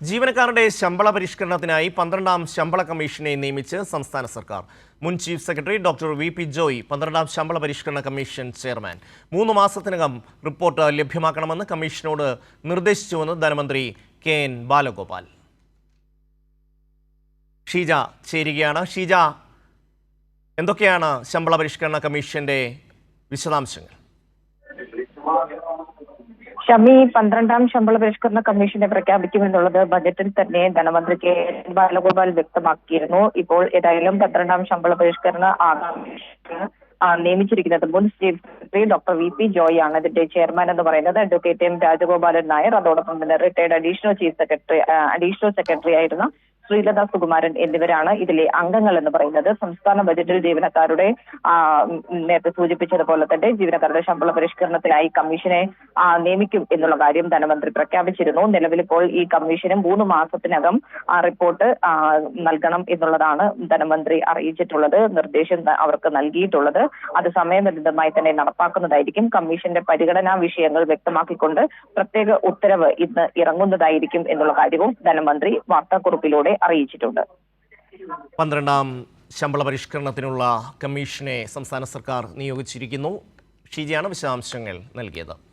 ജീവനക്കാരുടെ ശമ്പള പരിഷ്കരണത്തിനായി 12ാം ശമ്പള കമ്മീഷനെ നിയമിച്ച് സംസ്ഥാന സർക്കാർ. മുൻ chief secretary doctor VP. Joy 12ാം ശമ്പള പരിഷ്കരണ കമ്മീഷൻ ചെയർമാൻ. 3 മാസത്തിനകം റിപ്പോർട്ട് ലഭ്യമാക്കണമെന്ന് കമ്മീഷനോട് നിർദ്ദേശിച്ചുവെന്ന് ധനമന്ത്രി കെ.എൻ. ബാലഗോപാൽ. ഷീജ ചേരുകയാണ്. ഷീജ, എന്തൊക്കെയാണ് ശമ്പള പരിഷ്കരണ കമ്മീഷന്റെ വിശദാംശങ്ങൾ? ഷമി, 12ാം ശമ്പള പരിഷ്കരണ കമ്മീഷനെ പ്രഖ്യാപിക്കുമെന്നുള്ളത് ബജറ്റിൽ തന്നെ ധനമന്ത്രി കെ.എൻ. ബാലഗോപാൽ വ്യക്തമാക്കിയിരുന്നു. ഇപ്പോൾ ഏതായാലും 12ാം ശമ്പള പരിഷ്കരണ നിയമിച്ചിരിക്കുന്നത് മുൻ chief secretary doctor VP. Joy ആണ്. ഇതിന്റെ ചെയർമാൻ എന്ന് പറയുന്നത് അഡ്വക്കേറ്റ് എം. രാജഗോപാലൻ നായർ. അതോടൊപ്പം തന്നെ റിട്ടയർഡ് അഡീഷണൽ സെക്രട്ടറി ആയിരുന്ന ശ്രീലത സുകുമാരൻ എന്നിവരാണ് ഇതിലെ അംഗങ്ങൾ എന്ന് പറയുന്നത്. സംസ്ഥാന ബജറ്റിൽ ജീവനക്കാരുടെ നേരത്തെ സൂചിപ്പിച്ചതുപോലെ തന്നെ ജീവനക്കാരുടെ ശമ്പള പരിഷ്കരണത്തിനായി കമ്മീഷനെ നിയമിക്കും എന്നുള്ള കാര്യം ധനമന്ത്രി പ്രഖ്യാപിച്ചിരുന്നു. നിലവിലിപ്പോൾ ഈ കമ്മീഷന് 3 മാസത്തിനകം റിപ്പോർട്ട് നൽകണം എന്നുള്ളതാണ് ധനമന്ത്രി അറിയിച്ചിട്ടുള്ളത്. നിർദ്ദേശം അവർക്ക് നൽകിയിട്ടുള്ളത് അത് സമയബന്ധിതമായി തന്നെ നടപ്പാക്കുന്നതായിരിക്കും. കമ്മീഷന്റെ പരിഗണനാ വിഷയങ്ങൾ വ്യക്തമാക്കിക്കൊണ്ട് പ്രത്യേക ഉത്തരവ് ഇന്ന് ഇറങ്ങുന്നതായിരിക്കും എന്നുള്ള കാര്യവും ധനമന്ത്രി വാർത്താക്കുറിപ്പിലൂടെ അറിയിച്ചിട്ടുണ്ട്. 12ാം ശമ്പള പരിഷ്കരണത്തിനുള്ള കമ്മീഷനെ സംസ്ഥാന സർക്കാർ നിയോഗിച്ചിരിക്കുന്നു. ഷീജയാണ് വിശദാംശങ്ങൾ നൽകിയത്.